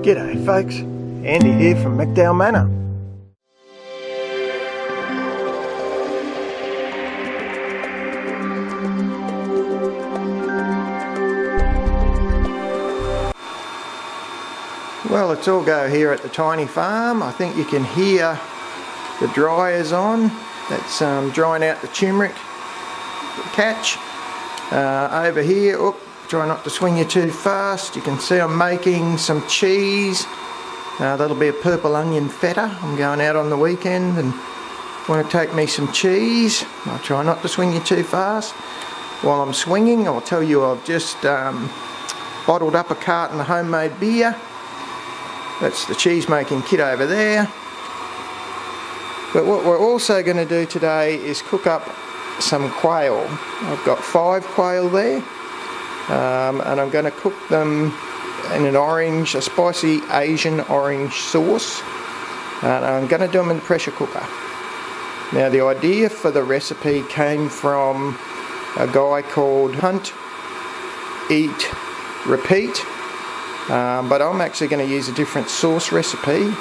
G'day folks, Andy here from McDowall Manor. Well, it's all go here at the tiny farm. I think you can hear the dryers on. That's drying out the turmeric catch. Over here, try not to swing you too fast. You can see I'm making some cheese. That'll be a purple onion feta. I'm going out on the weekend and want to take me some cheese. I'll try not to swing you too fast. While I'm swinging, I'll tell you I've just bottled up a carton of homemade beer. That's the cheese making kit over there. But what we're also going to do today is cook up some quail. I've got 5 quail there. And I'm going to cook them in a spicy Asian orange sauce, and I'm going to do them in the pressure cooker. Now the idea for the recipe came from a guy called Hunt, Eat, Repeat, but I'm actually going to use a different sauce recipe,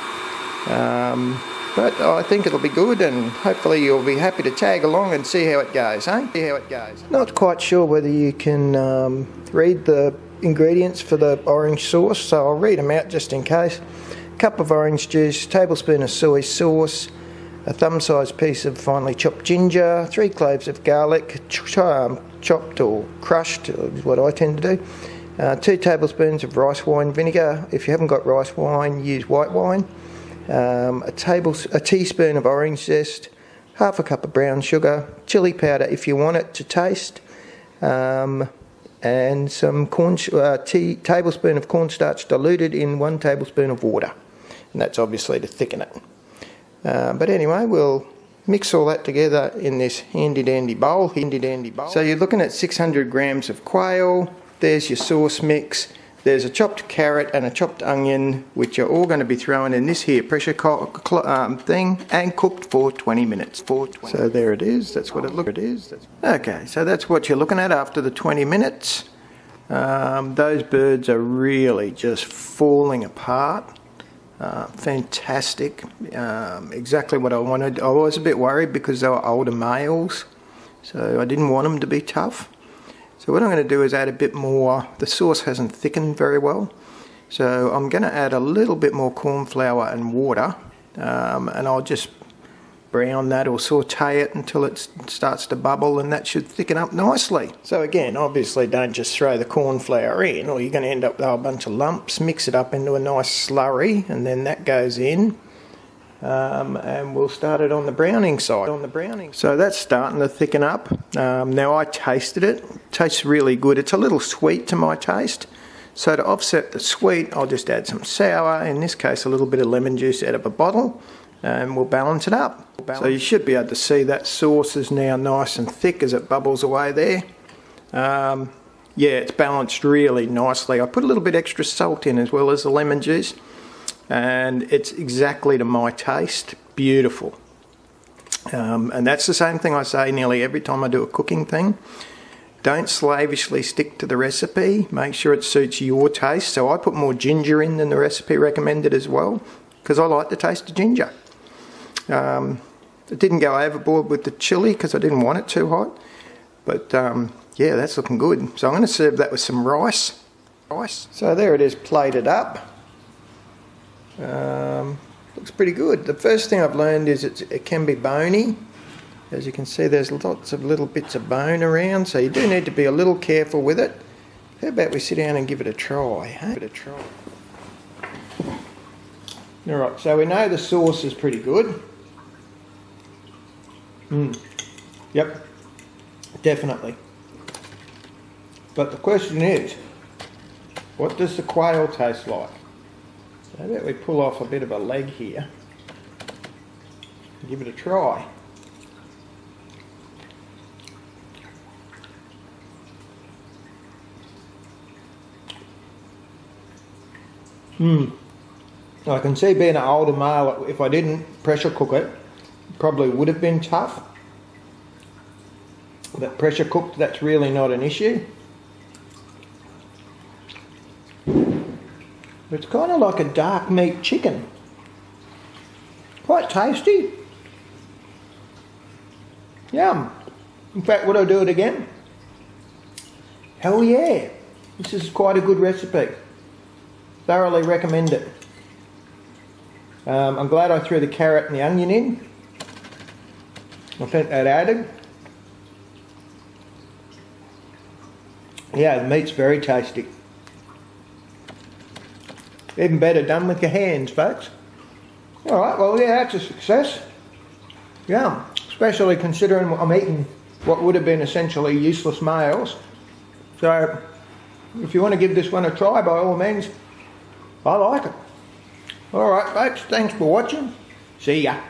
but I think it'll be good, and hopefully you'll be happy to tag along and see how it goes, eh? See how it goes. Not quite sure whether you can read the ingredients for the orange sauce, so I'll read them out just in case. A cup of orange juice, tablespoon of soy sauce, a thumb-sized piece of finely chopped ginger, 3 cloves of garlic, chopped or crushed is what I tend to do. 2 tablespoons of rice wine vinegar. If you haven't got rice wine, use white wine. A teaspoon of orange zest, half a cup of brown sugar, chili powder if you want it to taste, and some tablespoon of cornstarch diluted in 1 tablespoon of water, and that's obviously to thicken it. But anyway, we'll mix all that together in this handy dandy bowl. So you're looking at 600 grams of quail. There's your sauce mix. There's a chopped carrot and a chopped onion, which are all going to be thrown in this here pressure thing and cooked for 20 minutes. So there it is. That's what it looks like. Okay, so that's what you're looking at after the 20 minutes. Those birds are really just falling apart. Fantastic. Exactly what I wanted. I was a bit worried because they were older males, so I didn't want them to be tough. So what I'm going to do is add a bit more. The sauce hasn't thickened very well, so I'm going to add a little bit more corn flour and water, and I'll just brown that or saute it until it starts to bubble, and that should thicken up nicely. So again, obviously don't just throw the corn flour in, or you're going to end up with a whole bunch of lumps. Mix it up into a nice slurry, and then that goes in. And we'll start it on the browning side. So that's starting to thicken up. Now I tasted it. It tastes really good. It's a little sweet to my taste. So to offset the sweet, I'll just add some sour. In this case, a little bit of lemon juice out of a bottle, and we'll balance it up. So you should be able to see that sauce is now nice and thick as it bubbles away there. Yeah, it's balanced really nicely. I put a little bit extra salt in as well as the lemon juice, and it's exactly to my taste. Beautiful. And that's the same thing I say nearly every time I do a cooking thing. Don't slavishly stick to the recipe. Make sure it suits your taste. So I put more ginger in than the recipe recommended as well, because I like the taste of ginger. It didn't go overboard with the chili because I didn't want it too hot. But yeah, that's looking good. So I'm going to serve that with some rice. So there it is, plated up. Looks pretty good. The first thing I've learned is it can be bony. As you can see, there's lots of little bits of bone around, so you do need to be a little careful with it. How about we sit down and give it a try? Alright, so we know the sauce is pretty good. Yep, definitely. But the question is, what does the quail taste like? So how about we pull off a bit of a leg here and give it a try. I can see being an older male, if I didn't pressure cook it, probably would have been tough. But pressure cooked, that's really not an issue. It's kind of like a dark meat chicken. Quite tasty. Yum. In fact, would I do it again? Hell yeah. This is quite a good recipe. Thoroughly recommend it. I'm glad I threw the carrot and the onion in. I think that added. Yeah, the meat's very tasty. Even better done with your hands, folks. Alright, well yeah, that's a success. Yeah, especially considering I'm eating what would have been essentially useless males. So, if you want to give this one a try, by all means, I like it. Alright folks, thanks for watching. See ya.